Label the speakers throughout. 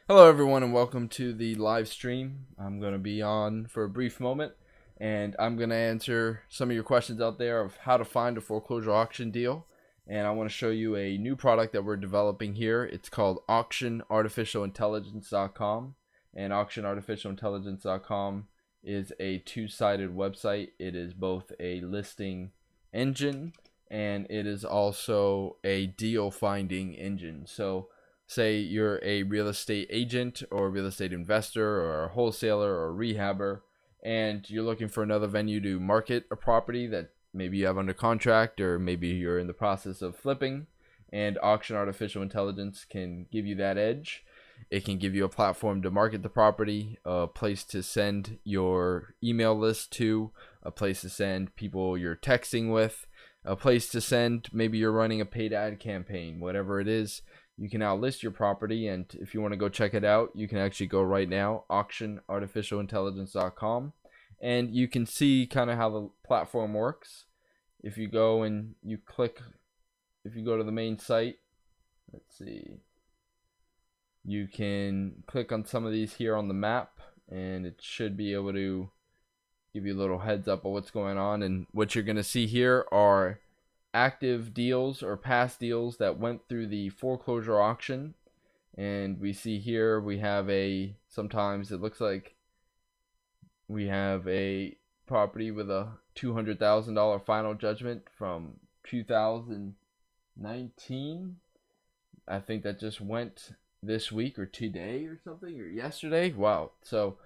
Speaker 1: Hello everyone and welcome to the live stream. I'm going to be on for a brief moment and I'm going to answer some of your questions out there of how to find a foreclosure auction deal. And I want to show you a new product that we're developing here. It's called auctionartificialintelligence.com, and auctionartificialintelligence.com is a two-sided website. It is both a listing engine and it is also a deal finding engine. So say you're a real estate agent or a real estate investor or a wholesaler or a rehabber, and you're looking for another venue to market a property that maybe you have under contract or maybe you're in the process of flipping, and Auction Artificial Intelligence can give you that edge. It can give you a platform to market the property, a place to send your email list to, a place to send people you're texting with, a place to send, maybe you're running a paid ad campaign, whatever it is. You can now list your property, and if you want to go check it out, you can actually go right now, auctionartificialintelligence.com, and you can see kind of how the platform works. If you go and you click, if you go to the main site, let's see, you can click on some of these here on the map, and it should be able to give you a little heads up of what's going on. And what you're going to see here are active deals or past deals that went through the foreclosure auction. And we see here we have sometimes it looks like we have a property with a $200,000 final judgment from 2019. I think that just went this week or today or something, or yesterday. Wow. So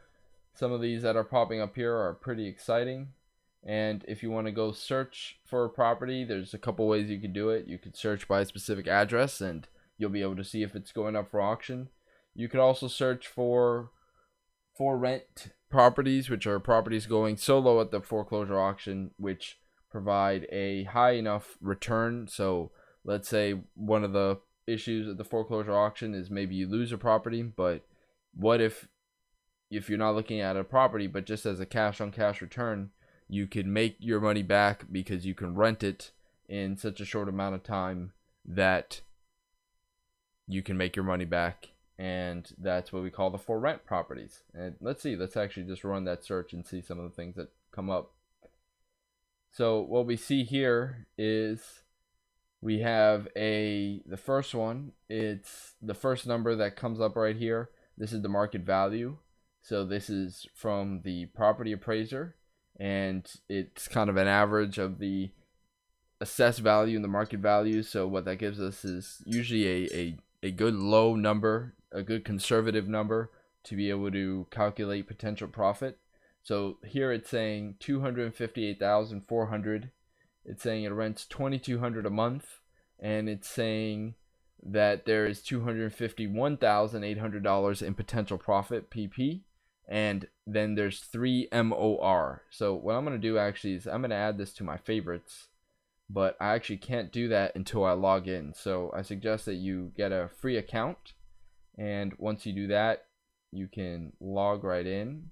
Speaker 1: some of these that are popping up here are pretty exciting. And if you want to go search for a property, there's a couple ways you can do it. You could search by a specific address and you'll be able to see if it's going up for auction. You could also search for rent properties, which are properties going solo at the foreclosure auction, which provide a high enough return. So let's say one of the issues at the foreclosure auction is maybe you lose a property, but what if you're not looking at a property but just as a cash on cash return, you can make your money back because you can rent it in such a short amount of time that you can make your money back. And that's what we call the for rent properties. And let's actually just run that search and see some of the things that come up. So what we see here is we have the first one. It's the first number that comes up right here. This is the market value. So this is from the property appraiser, and it's kind of an average of the assessed value and the market value. So what that gives us is usually a good low number, a good conservative number to be able to calculate potential profit. So here it's saying 258,400. It's saying it rents 2,200 a month, and it's saying that there is $251,800 in potential profit PP. And then there's 3 MOR. So what I'm going to do actually is I'm going to add this to my favorites, but I actually can't do that until I log in. So I suggest that you get a free account, and once you do that, you can log right in.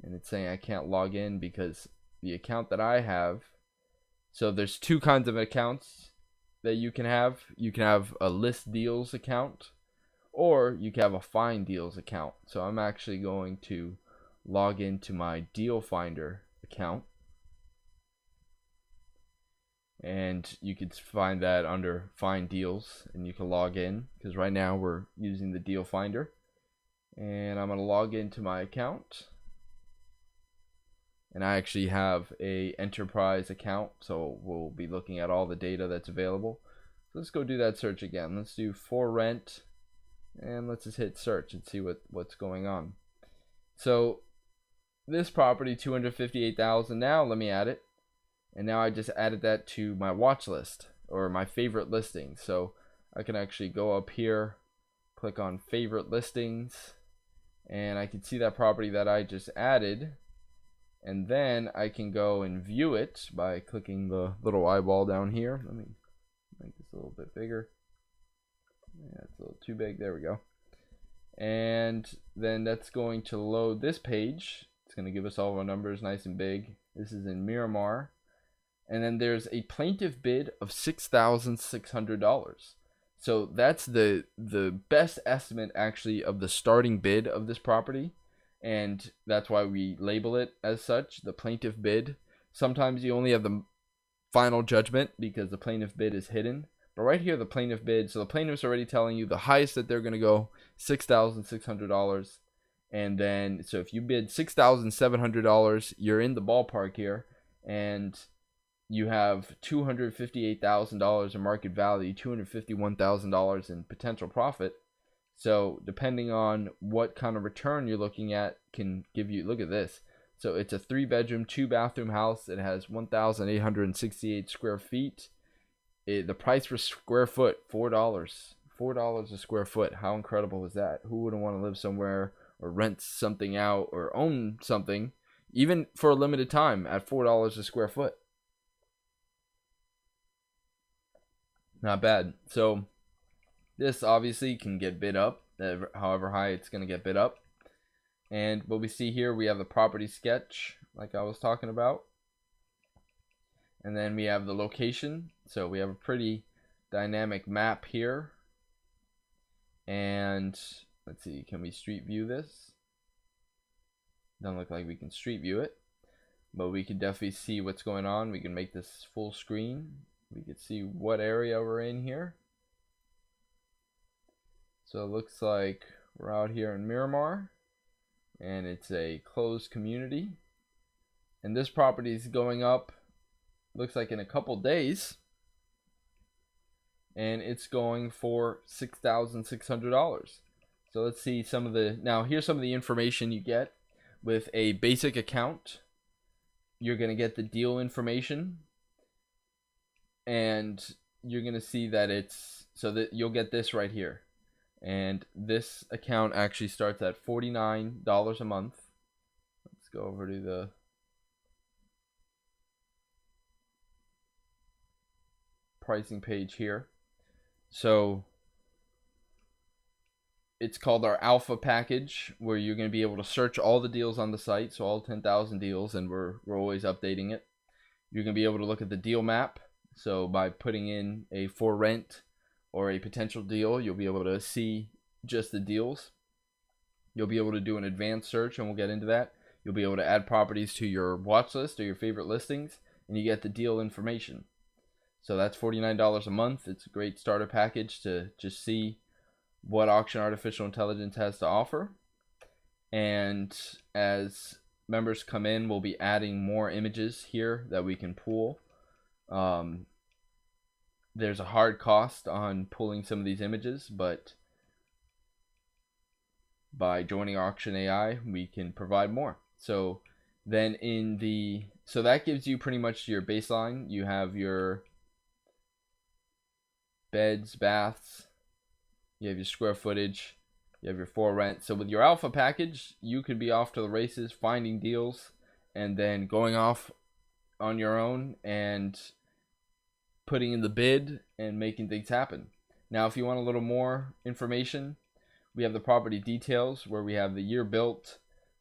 Speaker 1: And it's saying I can't log in because the account that I have, so there's two kinds of accounts that you can have. You can have a list deals account, or you can have a find deals account. So I'm actually going to log into my deal finder account, and you could find that under find deals, and you can log in because right now we're using the deal finder. And I'm going to log into my account, and I actually have a enterprise account, so we'll be looking at all the data that's available. So let's go do that search again. Let's do for rent, and let's just hit search and see what's going on. So this property, 258,000. Now let me add it, and now I just added that to my watch list or my favorite listings. So I can actually go up here, click on favorite listings, and I can see that property that I just added. And then I can go and view it by clicking the little eyeball down here. Let me make this a little bit bigger. Yeah, it's a little too big. There we go. And then that's going to load this page. It's going to give us all of our numbers nice and big. This is in Miramar. And then there's a plaintiff bid of $6,600. So that's the best estimate actually of the starting bid of this property, and that's why we label it as such, the plaintiff bid. Sometimes you only have the final judgment because the plaintiff bid is hidden. But right here, the plaintiff bid, so the plaintiff's already telling you the highest that they're going to go, $6,600. And then, so if you bid $6,700, you're in the ballpark here. And you have $258,000 in market value, $251,000 in potential profit. So depending on what kind of return you're looking at can give you, look at this. So it's a 3-bedroom, 2-bathroom house. It has 1,868 square feet. The price per square foot, $4. $4 a square foot. How incredible is that? Who wouldn't want to live somewhere or rent something out or own something, even for a limited time, at $4 a square foot? Not bad. So this obviously can get bid up, however high it's going to get bid up. And what we see here, we have the property sketch, like I was talking about. And then we have the location. So we have a pretty dynamic map here. And let's see, can we street view this? Doesn't look like we can street view it, but we can definitely see what's going on. We can make this full screen. We can see what area we're in here. So it looks like we're out here in Miramar, and it's a closed community. And this property is going up, looks like in a couple days, and it's going for $6,600. So let's see some of the, now here's some of the information you get with a basic account. You're going to get the deal information, and you're going to see that it's, so that you'll get this right here. And this account actually starts at $49 a month. Let's go over to the pricing page here. So it's called our alpha package, where you're going to be able to search all the deals on the site, so all 10,000 deals, and we're always updating it. You're going to be able to look at the deal map. So by putting in a for rent or a potential deal, you'll be able to see just the deals. You'll be able to do an advanced search, and we'll get into that. You'll be able to add properties to your watch list or your favorite listings, and you get the deal information. So that's $49 a month. It's a great starter package to just see what Auction Artificial Intelligence has to offer. And as members come in, we'll be adding more images here that we can pull. There's a hard cost on pulling some of these images, but by joining Auction AI, we can provide more. So then in the, so that gives you pretty much your baseline. You have your beds, baths, you have your square footage, you have your for rent. So with your alpha package, you could be off to the races, finding deals, and then going off on your own and putting in the bid and making things happen. Now, if you want a little more information, we have the property details, where we have the year built,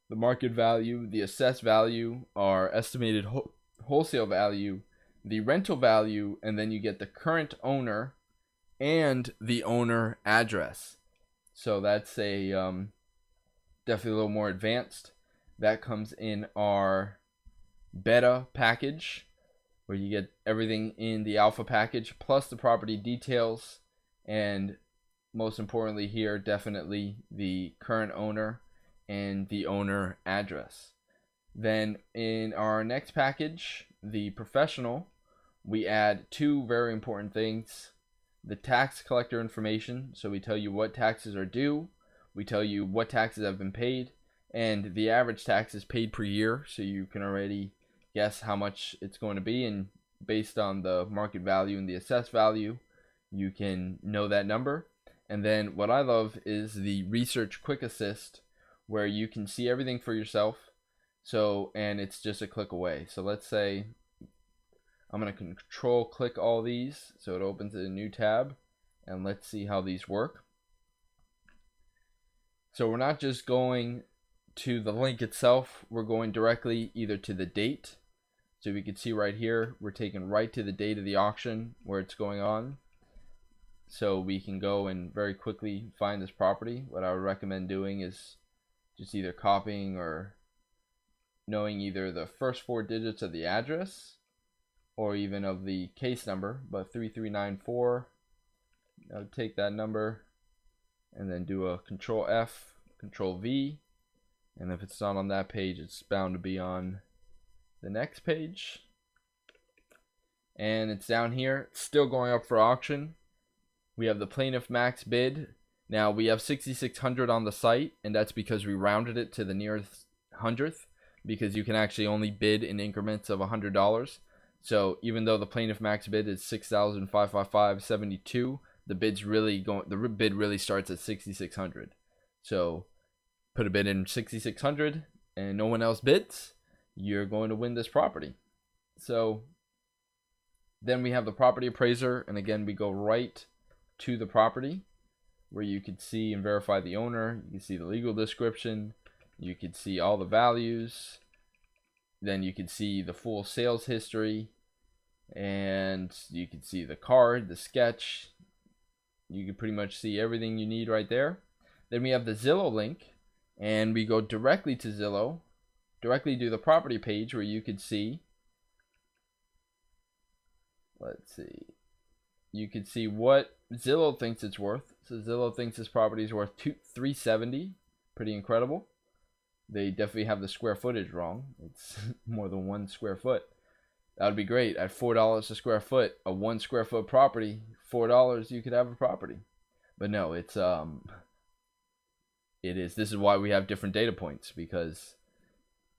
Speaker 1: the market value, the assessed value, our estimated wholesale value, the rental value, and then you get the current owner and the owner address. So that's a definitely a little more advanced. That comes in our beta package, where you get everything in the alpha package plus the property details, and most importantly here, definitely the current owner and the owner address. Then in our next package, the professional, we add two very important things: the tax collector information. So we tell you what taxes are due, we tell you what taxes have been paid, and the average taxes paid per year, so you can already guess how much it's going to be, and based on the market value and the assessed value, you can know that number. And then what I love is the research quick assist, where you can see everything for yourself. So, and it's just a click away. So let's say I'm going to control click all these, so it opens a new tab, and let's see how these work. So we're not just going to the link itself, we're going directly either to the date. So we can see right here, we're taken right to the date of the auction where it's going on. so we can go and very quickly find this property. What I would recommend doing is just either copying or knowing either the first 4 digits of the address or even of the case number, but 3394. I would take that number and then do a Control F, Control V, and if it's not on that page, it's bound to be on the next page. And it's down here, it's still going up for auction. We have the plaintiff max bid. Now we have 6,600 on the site, and that's because we rounded it to the nearest hundredth, because you can actually only bid in increments of $100. So even though the plaintiff max bid is 6,555.72, the bid really starts at 6,600. So put a bid in 6,600 and no one else bids, you're going to win this property. So then we have the property appraiser, and again we go right to the property where you could see and verify the owner. You can see the legal description, you could see all the values, then you could see the full sales history, and you could see the card, the sketch. You can pretty much see everything you need right there. Then we have the Zillow link, and we go directly to Zillow, directly to the property page where you could see, let's see, you could see what Zillow thinks it's worth. So Zillow thinks this property is worth $370. Pretty incredible. They definitely have the square footage wrong. It's more than 1 square foot. That would be great. At $4 a square foot, a 1 square foot property, $4 you could have a property. But no, it is. This is why we have different data points, because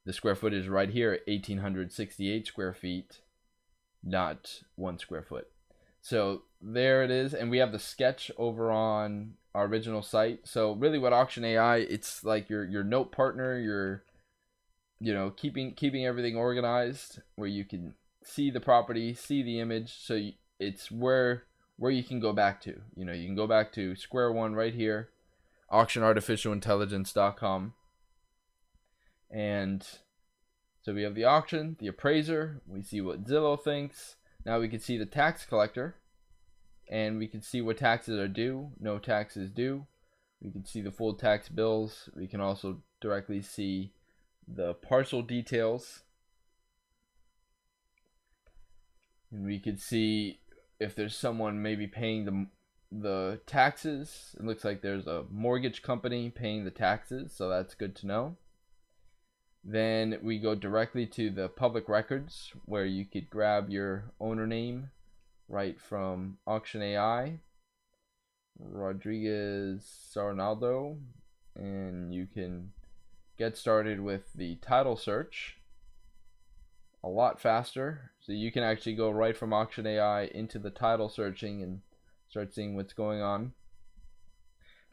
Speaker 1: the square footage is right here at 1,868 square feet, not 1 square foot. So there it is, and we have the sketch over on our original site. So really, what Auction AI, it's like your note partner, your keeping everything organized, where you can see the property, see the image. So it's where you can go back to. You can go back to square one right here, auctionartificialintelligence.com. And so we have the auction, the appraiser, we see what Zillow thinks. Now we can see the tax collector, and we can see what taxes are due, no taxes due. We can see the full tax bills. We can also directly see the parcel details, and we could see if there's someone maybe paying the taxes. It looks like there's a mortgage company paying the taxes, so that's good to know. Then we go directly to the public records, where you could grab your owner name right from Auction AI, Rodriguez Sarnaldo, and you can get started with the title search a lot faster. So you can actually go right from Auction AI into the title searching and start seeing what's going on.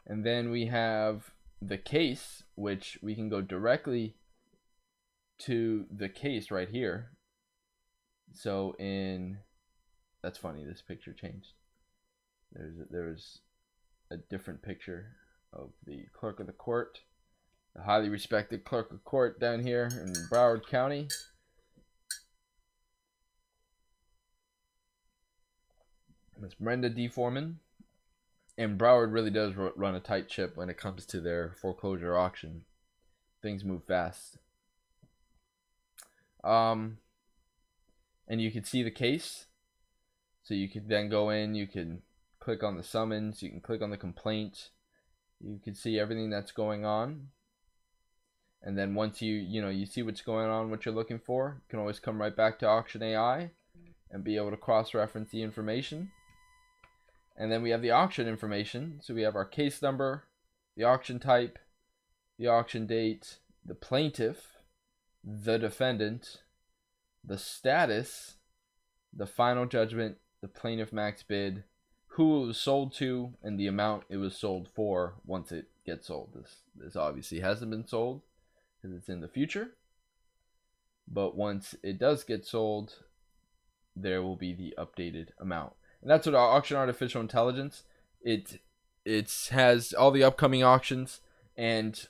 Speaker 1: And then we have the case, which we can go directly to the case right here. So that's funny, this picture changed. There's a different picture of the clerk of the court, the highly respected clerk of court down here in Broward County. Miss Brenda D. Foreman. And Broward really does run a tight ship when it comes to their foreclosure auction. Things move fast. And you can see the case. So you could then go in, you can click on the summons, you can click on the complaint. You can see everything that's going on. And then once you see what's going on, what you're looking for, you can always come right back to Auction AI and be able to cross-reference the information. And then we have the auction information. So we have our case number, the auction type, the auction date, the plaintiff, the defendant, the status, the final judgment, the plaintiff max bid, who it was sold to, and the amount it was sold for once it gets sold. This obviously hasn't been sold because it's in the future. But once it does get sold, there will be the updated amount. And that's what Auction Artificial Intelligence, it has all the upcoming auctions, and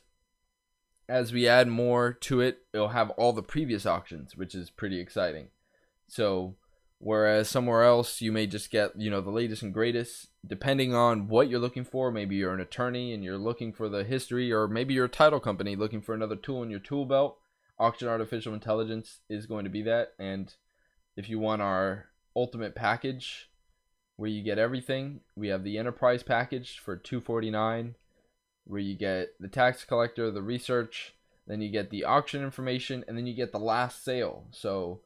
Speaker 1: as we add more to it, it'll have all the previous auctions, which is pretty exciting. So Whereas somewhere else, you may just get, the latest and greatest, depending on what you're looking for. Maybe you're an attorney and you're looking for the history, or maybe you're a title company looking for another tool in your tool belt. Auction Artificial Intelligence is going to be that. And if you want our ultimate package where you get everything, we have the enterprise package for $249, where you get the tax collector, the research, then you get the auction information, and then you get the last sale. So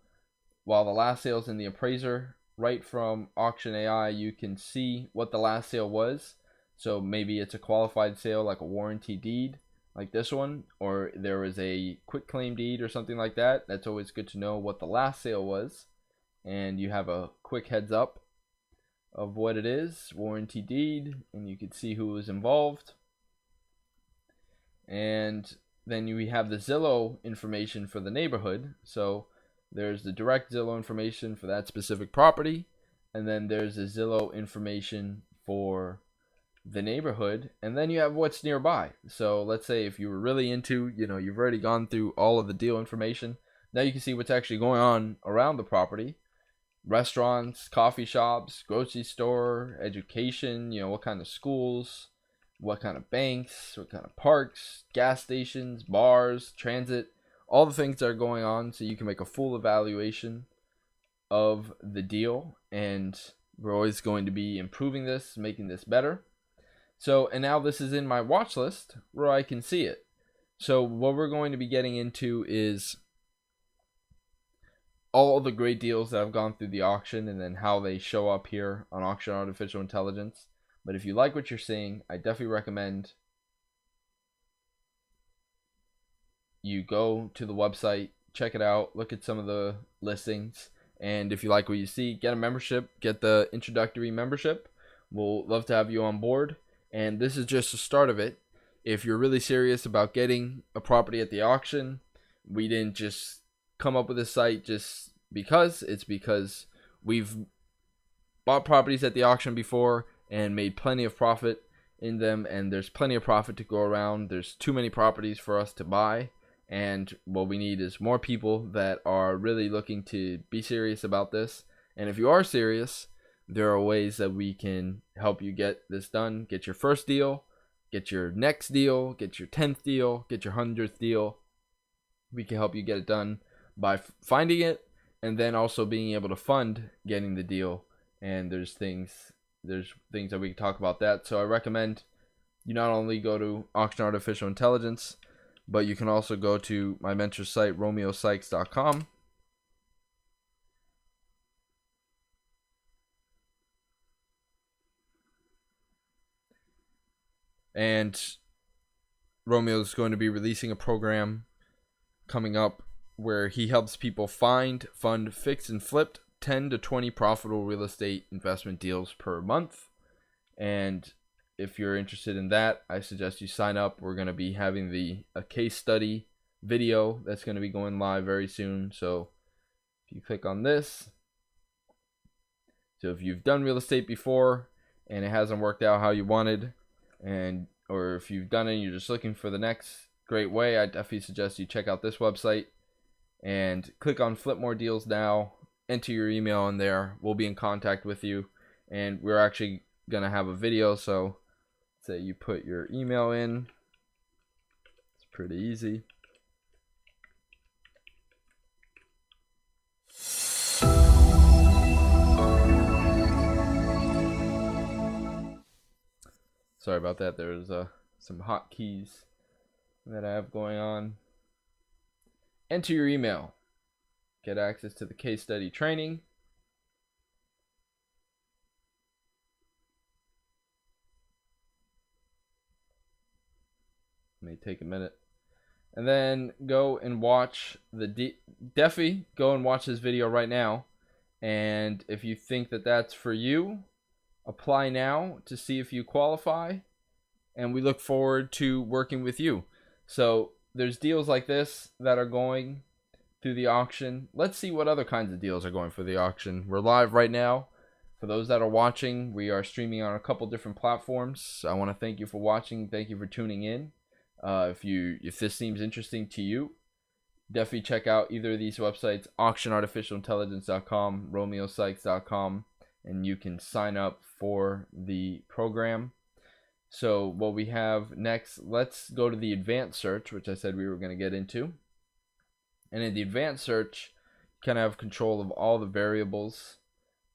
Speaker 1: while the last sale is in the appraiser, right from Auction AI, you can see what the last sale was. So maybe it's a qualified sale, like a warranty deed, like this one, or there was a quick claim deed or something like that. That's always good to know what the last sale was, and you have a quick heads up of what it is, warranty deed, and you can see who was involved. And then we have the Zillow information for the neighborhood. So there's the direct Zillow information for that specific property, and then there's the Zillow information for the neighborhood, and then you have what's nearby. So let's say if you were really into, you've already gone through all of the deal information, now you can see what's actually going on around the property. Restaurants, coffee shops, grocery store, education, what kind of schools, what kind of banks, what kind of parks, gas stations, bars, transit, all the things that are going on, so you can make a full evaluation of the deal. And we're always going to be improving this, making this better. So, and now this is in my watch list where I can see it. So what we're going to be getting into is all the great deals that have gone through the auction, and then how they show up here on Auction Artificial Intelligence. But if you like what you're seeing, I definitely recommend you go to the website, check it out, look at some of the listings, and if you like what you see, get a membership, get the introductory membership. We'll love to have you on board, and this is just the start of it. If you're really serious about getting a property at the auction, we didn't just come up with this site just because. It's because we've bought properties at the auction before and made plenty of profit in them, and there's plenty of profit to go around. There's too many properties for us to buy, and what we need is more people that are really looking to be serious about this. And if you are serious, there are ways that we can help you get this done. Get your first deal, get your next deal, get your 10th deal, get your 100th deal. We can help you get it done by finding it, and then also being able to fund getting the deal. And there's things that we can talk about that. So I recommend you not only go to Auction Artificial Intelligence, but you can also go to my mentor site, romeosykes.com. And Romeo is going to be releasing a program coming up where he helps people find, fund, fix, and flip 10 to 20 profitable real estate investment deals per month. And if you're interested in that, I suggest you sign up. We're going to be having a case study video that's going to be going live very soon. So if you click on this, so if you've done real estate before and it hasn't worked out how you wanted, or if you've done it and you're just looking for the next great way, I definitely suggest you check out this website and click on Flip More Deals Now. Enter your email in there. We'll be in contact with you, and we're actually going to have a video. So say you put your email in. It's pretty easy. Sorry about that. There's some hotkeys that I have going on. Enter your email. Get access to the case study training. May take a minute. And then go and watch definitely go and watch this video right now. And if you think that that's for you, apply now to see if you qualify. And we look forward to working with you. So there's deals like this that are going through the auction. Let's see what other kinds of deals are going for the auction. We're live right now. For those that are watching, we are streaming on a couple different platforms. I want to thank you for watching. Thank you for tuning in. If this seems interesting to you, definitely check out either of these websites, auctionartificialintelligence.com, romeosykes.com, and you can sign up for the program. So what we have next, let's go to the advanced search, which I said we were going to get into. And in the advanced search, you kind of have control of all the variables.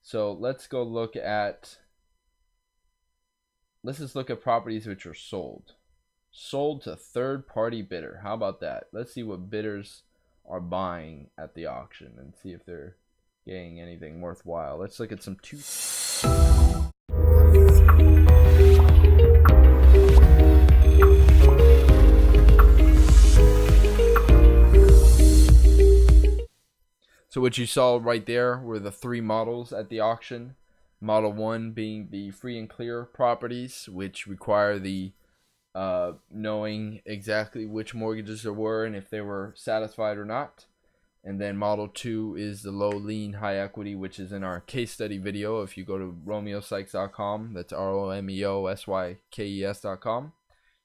Speaker 1: So let's go look at, let's just look at properties which are sold. Sold to third-party bidder. How about that? Let's see what bidders are buying at the auction and see if they're getting anything worthwhile. Let's look at some two. So what you saw right there were the three models at the auction. Model 1 being the free and clear properties, which require the knowing exactly which mortgages there were and if they were satisfied or not. And then model 2 is the low lien high equity, which is in our case study video. If you go to romeosykes.com, that's romeosykes.com,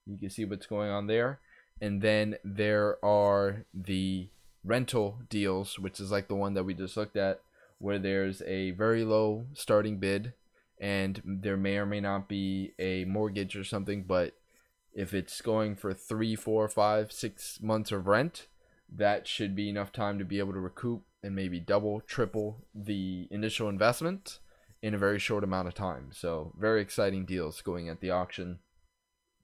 Speaker 1: you can see what's going on there. And then there are the rental deals, which is like the one that we just looked at, where there's a very low starting bid and there may or may not be a mortgage or something, but if it's going for 3, 4, 5, 6 months of rent, that should be enough time to be able to recoup and maybe double, triple the initial investment in a very short amount of time. So very exciting deals going at the auction,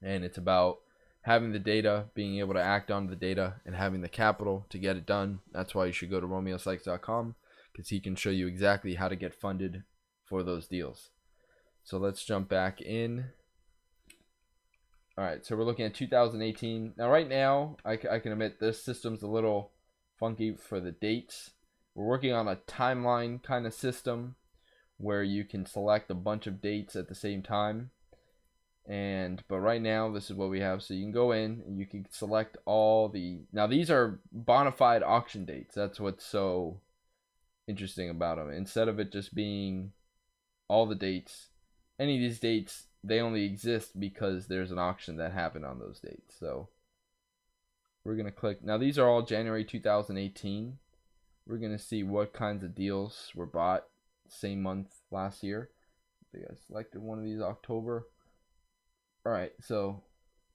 Speaker 1: and it's about having the data, being able to act on the data, and having the capital to get it done. That's why you should go to romeosykes.com, because he can show you exactly how to get funded for those deals. So let's jump back in. All right, so we're looking at 2018. Now, right now, I can admit this system's a little funky for the dates. We're working on a timeline kind of system where you can select a bunch of dates at the same time. But right now, this is what we have. So you can go in and you can select all the, now these are bona fide auction dates. That's what's so interesting about them. Instead of it just being all the dates, any of these dates, they only exist because there's an auction that happened on those dates. So we're going to click. Now these are all January 2018. We're going to see what kinds of deals were bought same month last year. I think I selected one of these, October. All right, so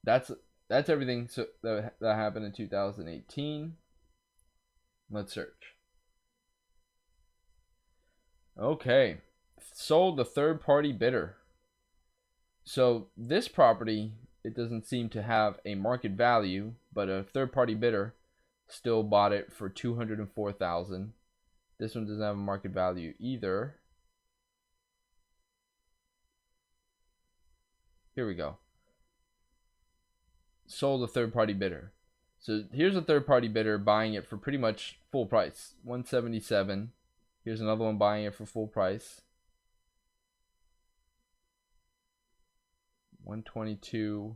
Speaker 1: that's everything that happened in 2018. Let's search. Okay, sold the third-party bidder. So this property, it doesn't seem to have a market value, but a third-party bidder still bought it for $204,000. This one doesn't have a market value either. Here we go. Sold a third-party bidder. So here's a third-party bidder buying it for pretty much full price, $177,000. Here's another one buying it for full price, $122,000,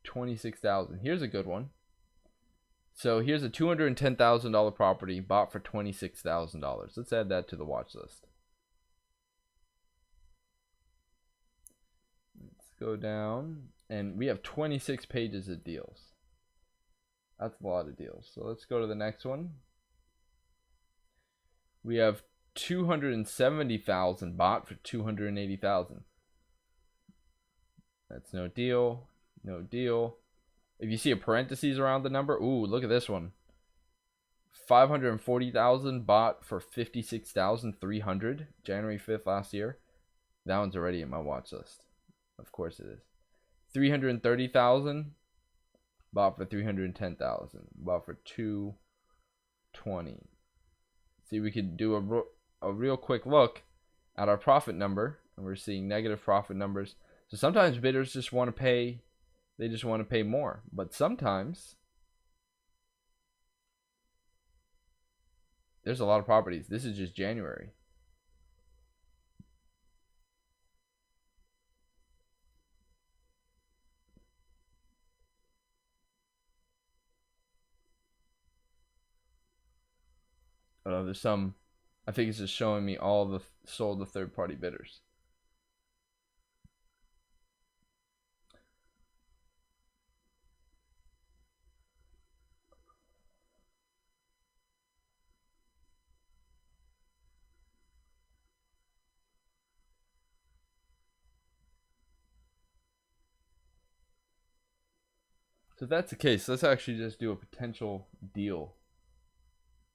Speaker 1: $26,000. Here's a good one. So here's a $210,000 property bought for $26,000. Let's add that to the watch list. Let's go down, and we have 26 pages of deals. That's a lot of deals. So let's go to the next one. We have $270,000 bought for $280,000. That's no deal. No deal. If you see a parentheses around the number, ooh, look at this one. $540,000 bought for $56,300. January 5th last year. That one's already in my watch list. Of course it is. $330,000 bought for $310,000. Bought for $220,000. See, we could do a real quick look at our profit number, and we're seeing negative profit numbers. So sometimes bidders just want to pay, they just want to pay more. But sometimes there's a lot of properties. This is just January. There's some, I think it's just showing me all the sold to third-party bidders. So if that's the case, let's actually just do a potential deal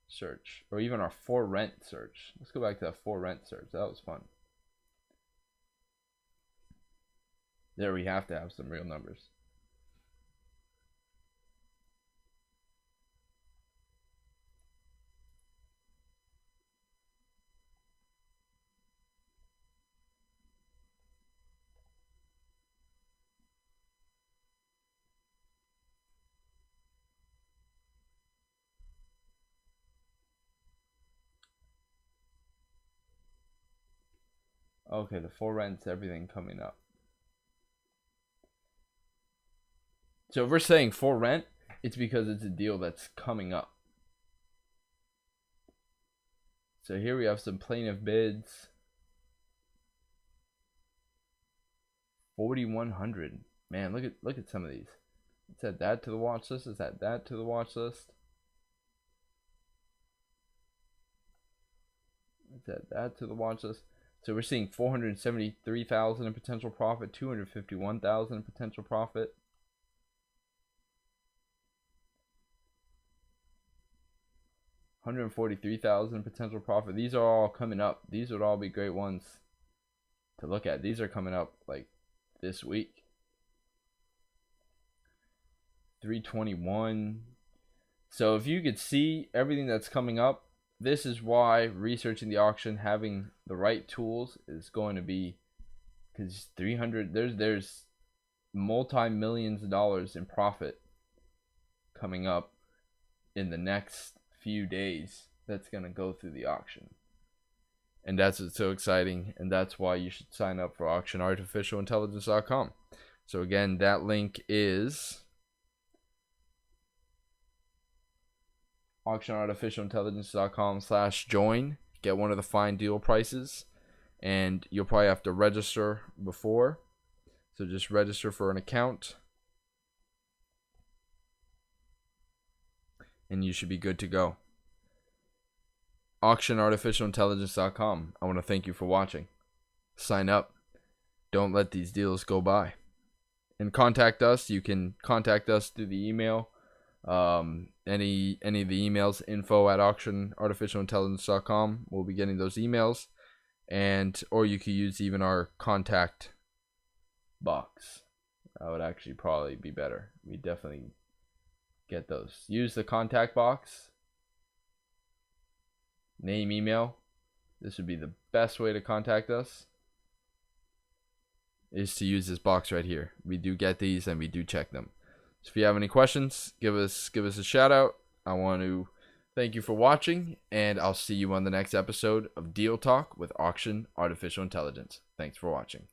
Speaker 1: search, or even our for rent search. Let's go back to that for rent search. That was fun. There we have to have some real numbers. Okay, the for rent's everything coming up. So if we're saying for rent, it's because it's a deal that's coming up. So here we have some plaintiff bids. 4,100. Man, look at some of these. Let's add that to the watch list. Let's add that to the watch list. Let's add that to the watch list. So we're seeing 473,000 in potential profit, 251,000 in potential profit. $143,000 potential profit. These are all coming up. These would all be great ones to look at. These are coming up like this week. 321. So if you could see everything that's coming up, this is why researching the auction, having the right tools is going to be, because 300, there's multi-millions of dollars in profit coming up in the next few days that's going to go through the auction. And that's what's so exciting, and that's why you should sign up for auctionartificialintelligence.com. So again, that link is auctionartificialintelligence.com/join. Get one of the fine deal prices, and you'll probably have to register before. So just register for an account, and you should be good to go. auctionartificialintelligence.com. I want to thank you for watching. Sign up. Don't let these deals go by. And contact us. You can contact us through the email. Any of the emails, info@auctionartificialintelligence.com. We'll be getting those emails. Or you could use even our contact box. That would actually probably be better. We definitely get those. Use the contact box. Name, email. This would be the best way to contact us, is to use this box right here. We do get these and we do check them. So if you have any questions, give us a shout out. I want to thank you for watching, and I'll see you on the next episode of Deal Talk with Auction Artificial Intelligence. Thanks for watching.